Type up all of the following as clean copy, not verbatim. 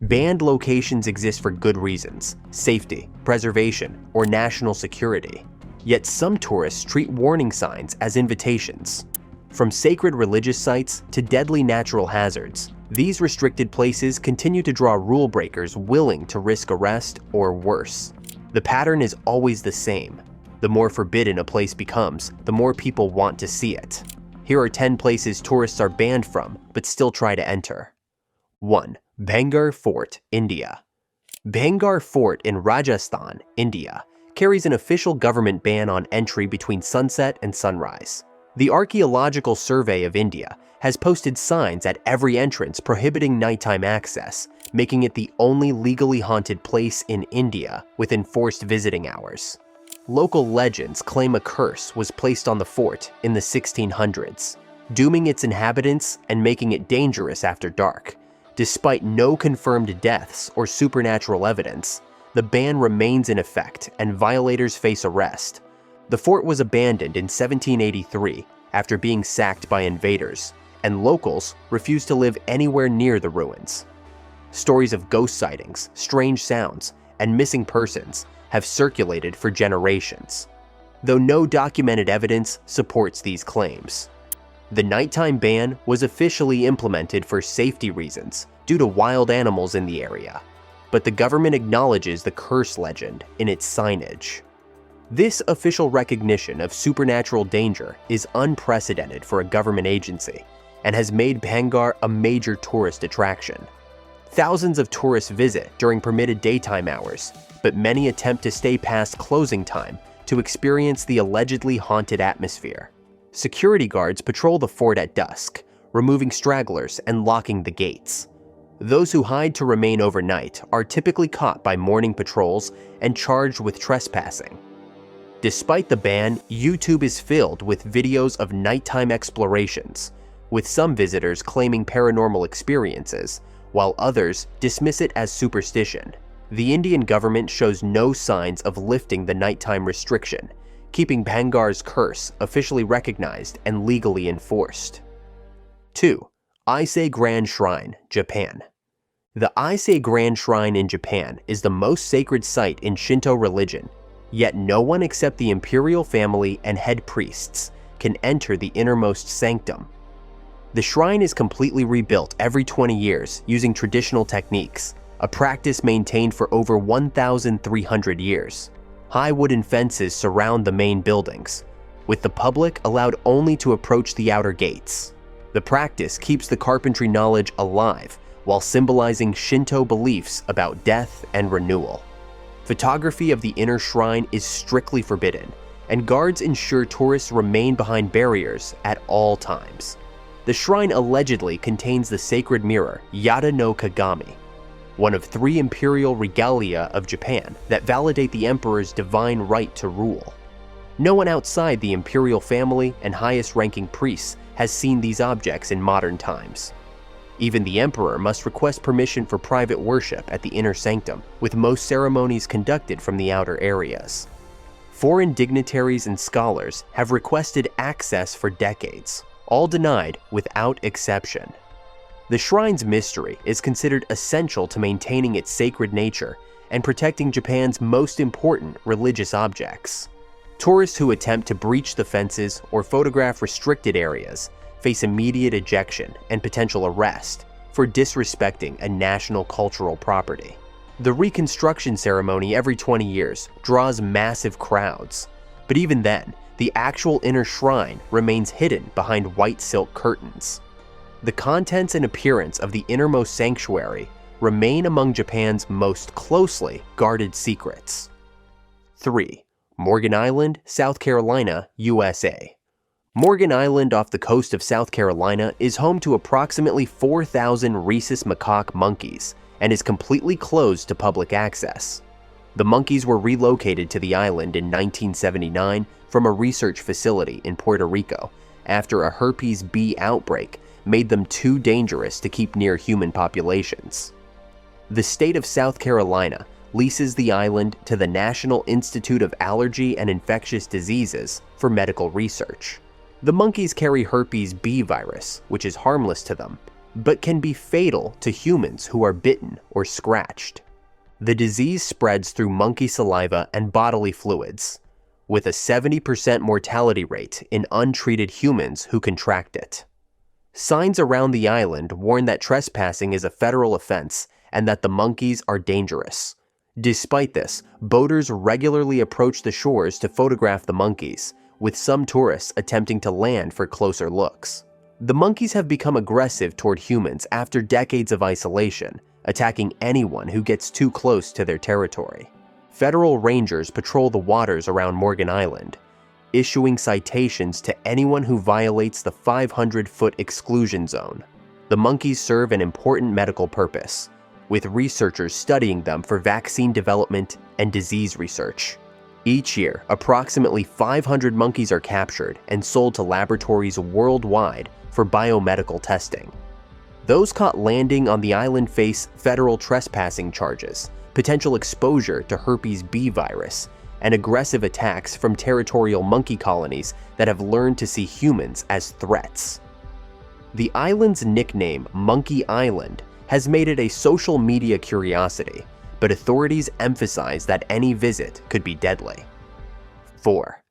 Banned locations exist for good reasons: safety, preservation, or national security. Yet some tourists treat warning signs as invitations. From sacred religious sites to deadly natural hazards, these restricted places continue to draw rule breakers willing to risk arrest or worse. The pattern is always the same. The more forbidden a place becomes, the more people want to see it. Here are 10 places tourists are banned from but still try to enter. 1. Bhangarh Fort, India. Bhangarh Fort in Rajasthan, India, carries an official government ban on entry between sunset and sunrise. The Archaeological Survey of India has posted signs at every entrance prohibiting nighttime access, making it the only legally haunted place in India with enforced visiting hours. Local legends claim a curse was placed on the fort in the 1600s, dooming its inhabitants and making it dangerous after dark. Despite no confirmed deaths or supernatural evidence, the ban remains in effect and violators face arrest. The fort was abandoned in 1783 after being sacked by invaders, and locals refused to live anywhere near the ruins. Stories of ghost sightings, strange sounds, and missing persons have circulated for generations, though no documented evidence supports these claims. The nighttime ban was officially implemented for safety reasons due to wild animals in the area, but the government acknowledges the curse legend in its signage. This official recognition of supernatural danger is unprecedented for a government agency and has made Bhangarh a major tourist attraction. Thousands of tourists visit during permitted daytime hours, but many attempt to stay past closing time to experience the allegedly haunted atmosphere. Security guards patrol the fort at dusk, removing stragglers and locking the gates. Those who hide to remain overnight are typically caught by morning patrols and charged with trespassing. Despite the ban, YouTube is filled with videos of nighttime explorations, with some visitors claiming paranormal experiences, while others dismiss it as superstition. The Indian government shows no signs of lifting the nighttime restriction, keeping Bhangarh's curse officially recognized and legally enforced. 2. Ise Grand Shrine, Japan. The Ise Grand Shrine in Japan is the most sacred site in Shinto religion, yet no one except the imperial family and head priests can enter the innermost sanctum. The shrine is completely rebuilt every 20 years using traditional techniques, a practice maintained for over 1,300 years. High wooden fences surround the main buildings, with the public allowed only to approach the outer gates. The practice keeps the carpentry knowledge alive while symbolizing Shinto beliefs about death and renewal. Photography of the inner shrine is strictly forbidden, and guards ensure tourists remain behind barriers at all times. The shrine allegedly contains the sacred mirror Yada no Kagami, one of 3 imperial regalia of Japan that validate the emperor's divine right to rule. No one outside the imperial family and highest-ranking priests has seen these objects in modern times. Even the emperor must request permission for private worship at the inner sanctum, with most ceremonies conducted from the outer areas. Foreign dignitaries and scholars have requested access for decades, all denied without exception. The shrine's mystery is considered essential to maintaining its sacred nature and protecting Japan's most important religious objects. Tourists who attempt to breach the fences or photograph restricted areas face immediate ejection and potential arrest for disrespecting a national cultural property. The reconstruction ceremony every 20 years draws massive crowds, but even then, the actual inner shrine remains hidden behind white silk curtains. The contents and appearance of the innermost sanctuary remain among Japan's most closely guarded secrets. 3. Morgan Island, South Carolina, USA. Morgan Island off the coast of South Carolina is home to approximately 4,000 rhesus macaque monkeys and is completely closed to public access. The monkeys were relocated to the island in 1979 from a research facility in Puerto Rico after a herpes B outbreak made them too dangerous to keep near human populations. The state of South Carolina leases the island to the National Institute of Allergy and Infectious Diseases for medical research. The monkeys carry herpes B virus, which is harmless to them, but can be fatal to humans who are bitten or scratched. The disease spreads through monkey saliva and bodily fluids, with a 70% mortality rate in untreated humans who contract it. Signs around the island warn that trespassing is a federal offense and that the monkeys are dangerous. Despite this, boaters regularly approach the shores to photograph the monkeys, with some tourists attempting to land for closer looks. The monkeys have become aggressive toward humans after decades of isolation, attacking anyone who gets too close to their territory. Federal rangers patrol the waters around Morgan Island, issuing citations to anyone who violates the 500-foot exclusion zone. The monkeys serve an important medical purpose, with researchers studying them for vaccine development and disease research. Each year, approximately 500 monkeys are captured and sold to laboratories worldwide for biomedical testing. Those caught landing on the island face federal trespassing charges, potential exposure to herpes B virus, and aggressive attacks from territorial monkey colonies that have learned to see humans as threats. The island's nickname, Monkey Island, has made it a social media curiosity, but authorities emphasize that any visit could be deadly. 4.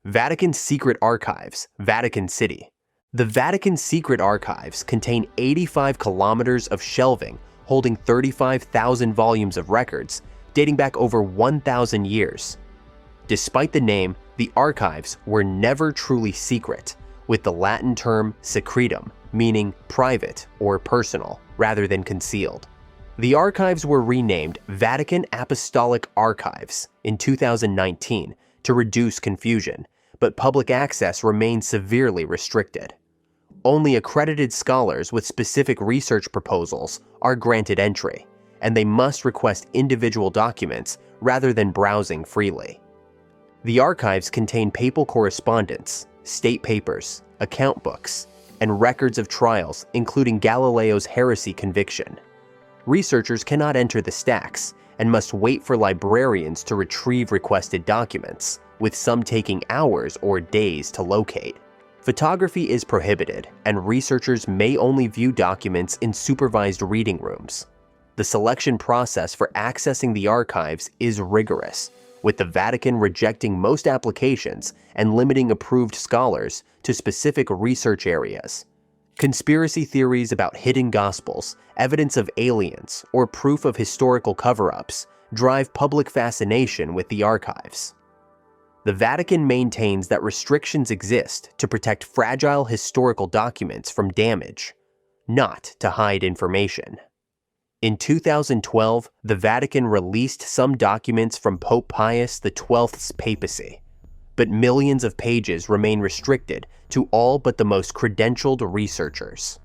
Vatican Secret Archives, Vatican City. The Vatican Secret Archives contain 85 kilometers of shelving holding 35,000 volumes of records dating back over 1,000 years. Despite the name, the archives were never truly secret, with the Latin term secretum meaning private or personal rather than concealed. The archives were renamed Vatican Apostolic Archives in 2019 to reduce confusion, but public access remains severely restricted. Only accredited scholars with specific research proposals are granted entry, and they must request individual documents rather than browsing freely. The archives contain papal correspondence, state papers, account books, and records of trials, including Galileo's heresy conviction. Researchers cannot enter the stacks and must wait for librarians to retrieve requested documents, with some taking hours or days to locate. Photography is prohibited, and researchers may only view documents in supervised reading rooms. The selection process for accessing the archives is rigorous, with the Vatican rejecting most applications and limiting approved scholars to specific research areas. Conspiracy theories about hidden gospels, evidence of aliens, or proof of historical cover-ups drive public fascination with the archives. The Vatican maintains that restrictions exist to protect fragile historical documents from damage, not to hide information. In 2012, the Vatican released some documents from Pope Pius XII's papacy, but millions of pages remain restricted to all but the most credentialed researchers.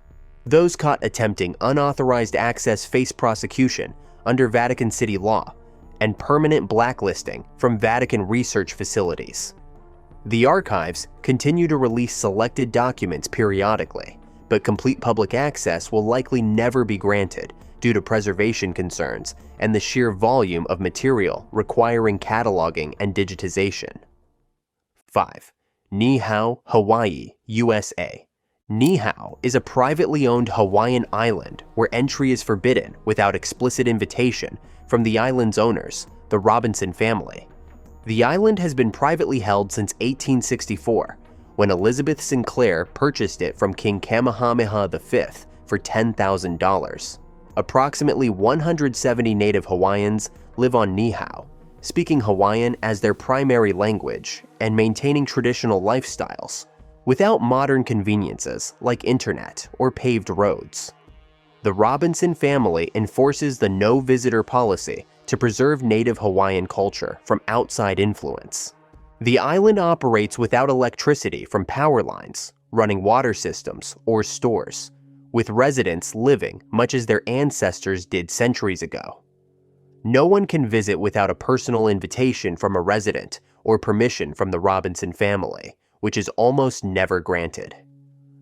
Those caught attempting unauthorized access face prosecution under Vatican City law and permanent blacklisting from Vatican research facilities. The archives continue to release selected documents periodically, but complete public access will likely never be granted due to preservation concerns and the sheer volume of material requiring cataloging and digitization. 5. Niihau, Hawaii, USA. Niihau is a privately owned Hawaiian island where entry is forbidden without explicit invitation from the island's owners, the Robinson family. The island has been privately held since 1864, when Elizabeth Sinclair purchased it from King Kamehameha V for $10,000. Approximately 170 native Hawaiians live on Niihau, speaking Hawaiian as their primary language and maintaining traditional lifestyles, without modern conveniences like internet or paved roads. The Robinson family enforces the no-visitor policy to preserve native Hawaiian culture from outside influence. The island operates without electricity from power lines, running water systems, or stores, with residents living much as their ancestors did centuries ago. No one can visit without a personal invitation from a resident or permission from the Robinson family, which is almost never granted.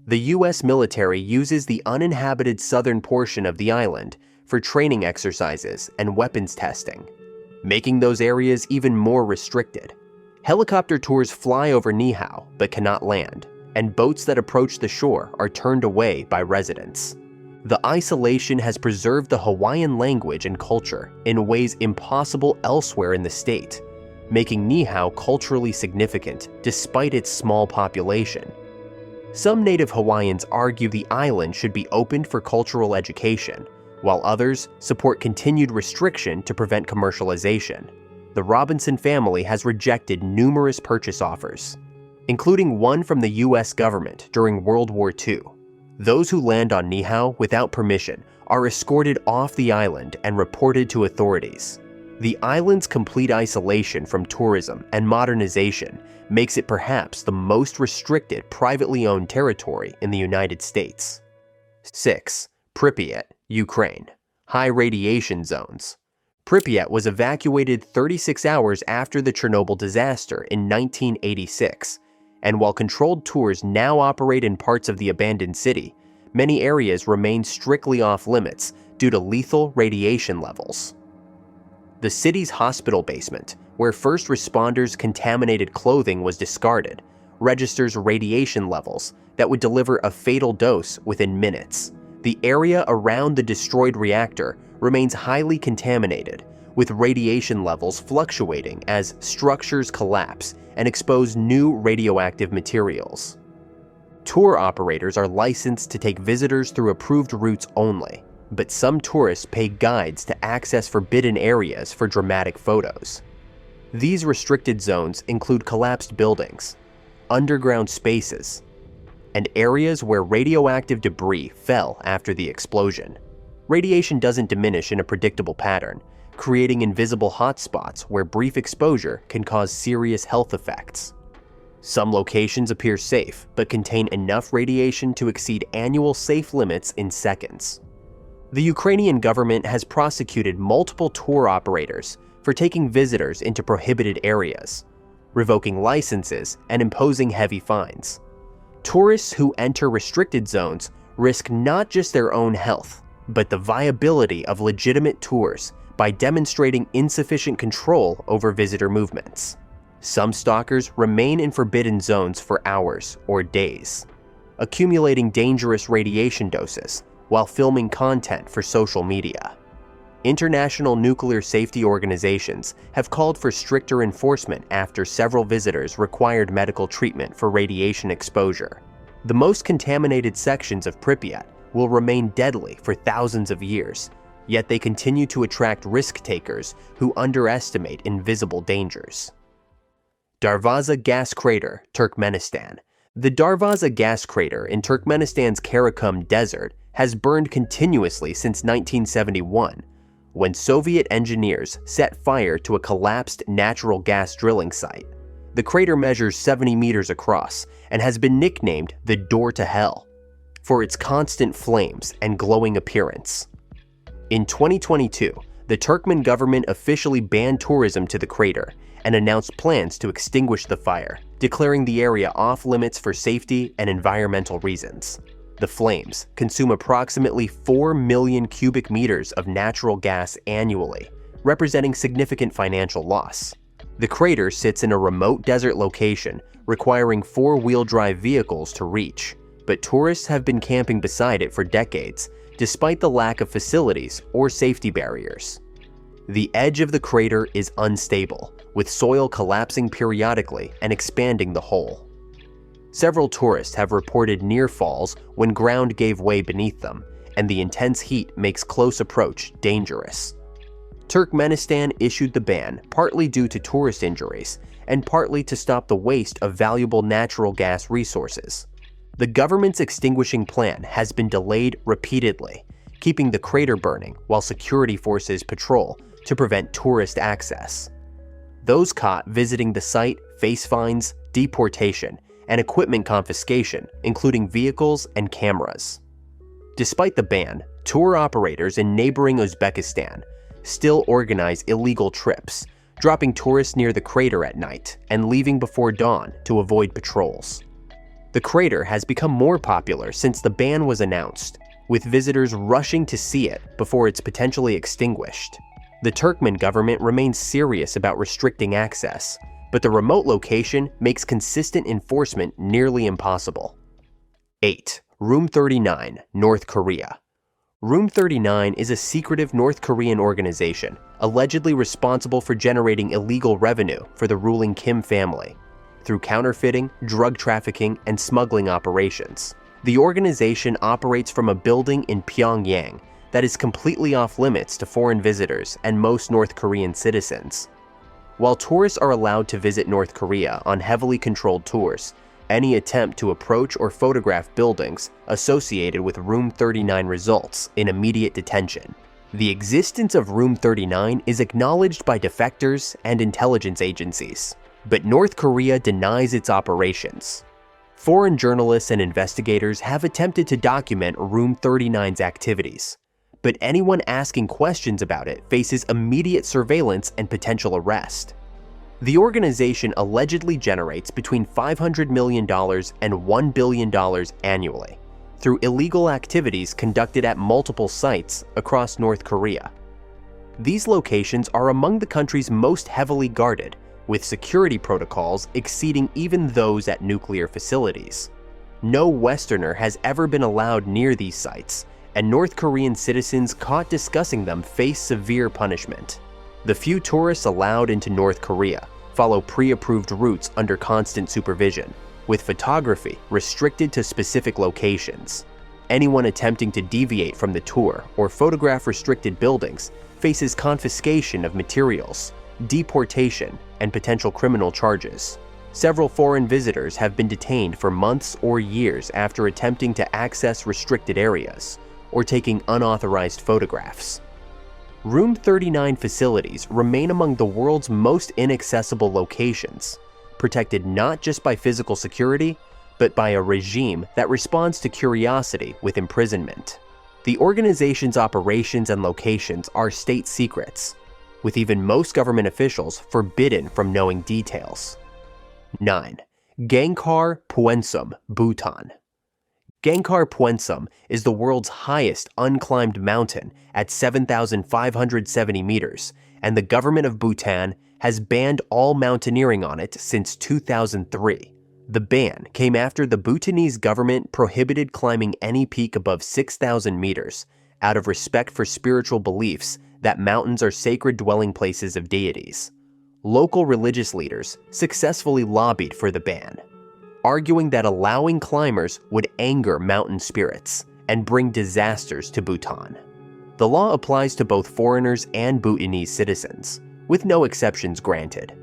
The U.S. military uses the uninhabited southern portion of the island for training exercises and weapons testing, making those areas even more restricted. Helicopter tours fly over Niihau but cannot land, and boats that approach the shore are turned away by residents. The isolation has preserved the Hawaiian language and culture in ways impossible elsewhere in the state, making Niihau culturally significant despite its small population. Some native Hawaiians argue the island should be opened for cultural education, while others support continued restriction to prevent commercialization. The Robinson family has rejected numerous purchase offers, including one from the US government during World War II. Those who land on Niihau without permission are escorted off the island and reported to authorities. The island's complete isolation from tourism and modernization makes it perhaps the most restricted privately owned territory in the United States. 6. Pripyat, Ukraine. High radiation zones. Pripyat was evacuated 36 hours after the Chernobyl disaster in 1986, and while controlled tours now operate in parts of the abandoned city, many areas remain strictly off-limits due to lethal radiation levels. The city's hospital basement, where first responders' contaminated clothing was discarded, registers radiation levels that would deliver a fatal dose within minutes. The area around the destroyed reactor remains highly contaminated, with radiation levels fluctuating as structures collapse and expose new radioactive materials. Tour operators are licensed to take visitors through approved routes only, but some tourists pay guides to access forbidden areas for dramatic photos. These restricted zones include collapsed buildings, underground spaces, and areas where radioactive debris fell after the explosion. Radiation doesn't diminish in a predictable pattern, creating invisible hotspots where brief exposure can cause serious health effects. Some locations appear safe, but contain enough radiation to exceed annual safe limits in seconds. The Ukrainian government has prosecuted multiple tour operators for taking visitors into prohibited areas, revoking licenses, and imposing heavy fines. Tourists who enter restricted zones risk not just their own health, but the viability of legitimate tours by demonstrating insufficient control over visitor movements. Some stalkers remain in forbidden zones for hours or days, accumulating dangerous radiation doses while filming content for social media. International nuclear safety organizations have called for stricter enforcement after several visitors required medical treatment for radiation exposure. The most contaminated sections of Pripyat will remain deadly for thousands of years, yet they continue to attract risk-takers who underestimate invisible dangers. Darvaza Gas Crater, Turkmenistan. The Darvaza Gas Crater in Turkmenistan's Karakum Desert has burned continuously since 1971, when Soviet engineers set fire to a collapsed natural gas drilling site. The crater measures 70 meters across and has been nicknamed the Door to Hell for its constant flames and glowing appearance. In 2022, the Turkmen government officially banned tourism to the crater and announced plans to extinguish the fire, declaring the area off-limits for safety and environmental reasons. The flames consume approximately 4 million cubic meters of natural gas annually, representing significant financial loss. The crater sits in a remote desert location, requiring four-wheel drive vehicles to reach, but tourists have been camping beside it for decades, despite the lack of facilities or safety barriers. The edge of the crater is unstable, with soil collapsing periodically and expanding the hole. Several tourists have reported near falls when ground gave way beneath them, and the intense heat makes close approach dangerous. Turkmenistan issued the ban partly due to tourist injuries and partly to stop the waste of valuable natural gas resources. The government's extinguishing plan has been delayed repeatedly, keeping the crater burning while security forces patrol to prevent tourist access. Those caught visiting the site face fines, deportation, and equipment confiscation, including vehicles and cameras. Despite the ban, tour operators in neighboring Uzbekistan still organize illegal trips, dropping tourists near the crater at night and leaving before dawn to avoid patrols. The crater has become more popular since the ban was announced, with visitors rushing to see it before it's potentially extinguished. The Turkmen government remains serious about restricting access, but the remote location makes consistent enforcement nearly impossible. 8. Room 39, North Korea. Room 39 is a secretive North Korean organization allegedly responsible for generating illegal revenue for the ruling Kim family through counterfeiting, drug trafficking, and smuggling operations. The organization operates from a building in Pyongyang that is completely off-limits to foreign visitors and most North Korean citizens. While tourists are allowed to visit North Korea on heavily controlled tours, any attempt to approach or photograph buildings associated with Room 39 results in immediate detention. The existence of Room 39 is acknowledged by defectors and intelligence agencies, but North Korea denies its operations. Foreign journalists and investigators have attempted to document Room 39's activities, but anyone asking questions about it faces immediate surveillance and potential arrest. The organization allegedly generates between $500 million and $1 billion annually through illegal activities conducted at multiple sites across North Korea. These locations are among the country's most heavily guarded, with security protocols exceeding even those at nuclear facilities. No Westerner has ever been allowed near these sites, and North Korean citizens caught discussing them face severe punishment. The few tourists allowed into North Korea follow pre-approved routes under constant supervision, with photography restricted to specific locations. Anyone attempting to deviate from the tour or photograph restricted buildings faces confiscation of materials, deportation, and potential criminal charges. Several foreign visitors have been detained for months or years after attempting to access restricted areas or taking unauthorized photographs. Room 39 facilities remain among the world's most inaccessible locations, protected not just by physical security, but by a regime that responds to curiosity with imprisonment. The organization's operations and locations are state secrets, with even most government officials forbidden from knowing details. 9. Gangkhar, Puensum, Bhutan. Gangkhar Puensum is the world's highest unclimbed mountain at 7,570 meters, and the government of Bhutan has banned all mountaineering on it since 2003. The ban came after the Bhutanese government prohibited climbing any peak above 6,000 meters out of respect for spiritual beliefs that mountains are sacred dwelling places of deities. Local religious leaders successfully lobbied for the ban, arguing that allowing climbers would anger mountain spirits and bring disasters to Bhutan. The law applies to both foreigners and Bhutanese citizens, with no exceptions granted.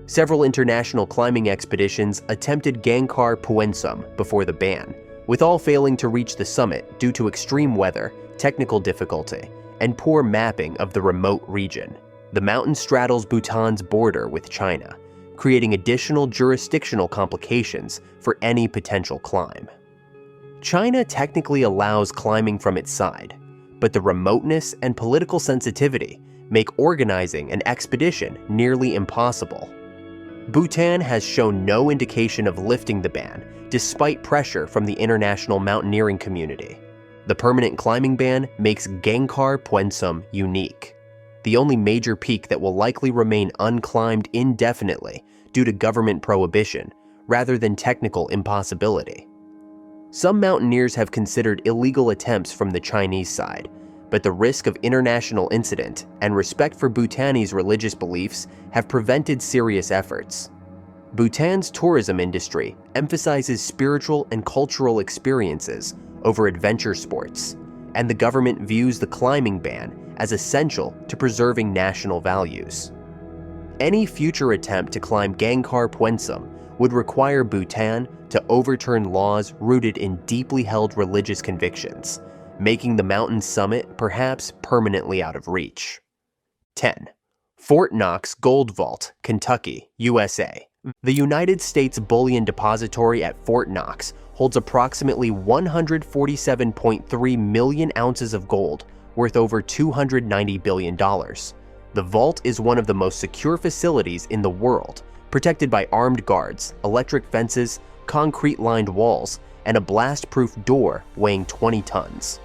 Several international climbing expeditions attempted Gangkhar Puensum before the ban, with all failing to reach the summit due to extreme weather, technical difficulty, and poor mapping of the remote region. The mountain straddles Bhutan's border with China, creating additional jurisdictional complications for any potential climb. China technically allows climbing from its side, but the remoteness and political sensitivity make organizing an expedition nearly impossible. Bhutan has shown no indication of lifting the ban, despite pressure from the international mountaineering community. The permanent climbing ban makes Gangkhar Puensum unique, the only major peak that will likely remain unclimbed indefinitely due to government prohibition, rather than technical impossibility. Some mountaineers have considered illegal attempts from the Chinese side, but the risk of international incident and respect for Bhutanese religious beliefs have prevented serious efforts. Bhutan's tourism industry emphasizes spiritual and cultural experiences over adventure sports, and the government views the climbing ban as essential to preserving national values. Any future attempt to climb Gangkhar Puensum would require Bhutan to overturn laws rooted in deeply held religious convictions, making the mountain's summit perhaps permanently out of reach. 10. Fort Knox Gold Vault, Kentucky, USA. The United States Bullion Depository at Fort Knox holds approximately 147.3 million ounces of gold, worth over $290 billion. The vault is one of the most secure facilities in the world, protected by armed guards, electric fences, concrete-lined walls, and a blast-proof door weighing 20 tons.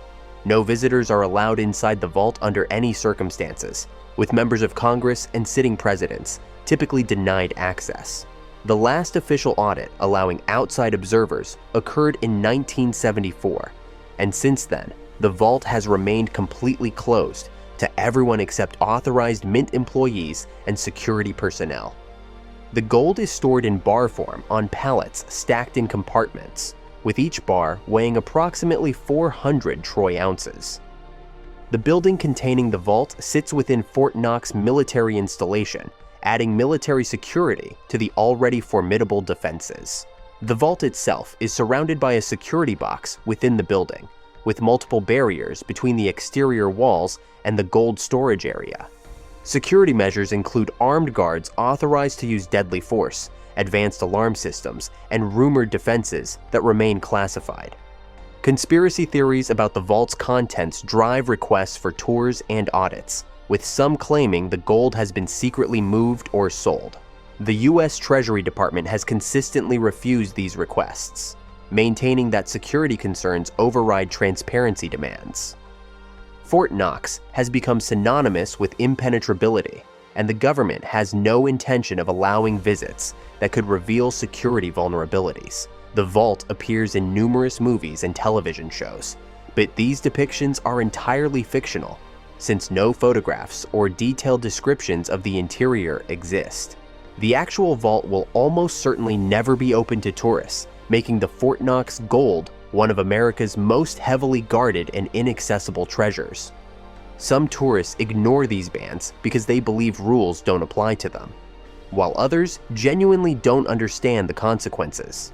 No visitors are allowed inside the vault under any circumstances, with members of Congress and sitting presidents typically denied access. The last official audit allowing outside observers occurred in 1974, and since then, the vault has remained completely closed to everyone except authorized Mint employees and security personnel. The gold is stored in bar form on pallets stacked in compartments, with each bar weighing approximately 400 troy ounces. The building containing the vault sits within Fort Knox military installation, adding military security to the already formidable defenses. The vault itself is surrounded by a security box within the building, with multiple barriers between the exterior walls and the gold storage area. Security measures include armed guards authorized to use deadly force, advanced alarm systems, and rumored defenses that remain classified. Conspiracy theories about the vault's contents drive requests for tours and audits, with some claiming the gold has been secretly moved or sold. The U.S. Treasury Department has consistently refused these requests, maintaining that security concerns override transparency demands. Fort Knox has become synonymous with impenetrability, and the government has no intention of allowing visits that could reveal security vulnerabilities. The vault appears in numerous movies and television shows, but these depictions are entirely fictional, since no photographs or detailed descriptions of the interior exist. The actual vault will almost certainly never be open to tourists, making the Fort Knox gold one of America's most heavily guarded and inaccessible treasures. Some tourists ignore these bans because they believe rules don't apply to them, while others genuinely don't understand the consequences.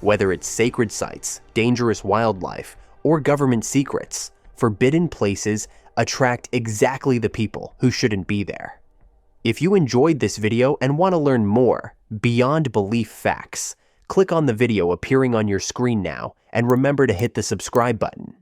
Whether it's sacred sites, dangerous wildlife, or government secrets, forbidden places attract exactly the people who shouldn't be there. If you enjoyed this video and want to learn more beyond belief facts, click on the video appearing on your screen now and remember to hit the subscribe button.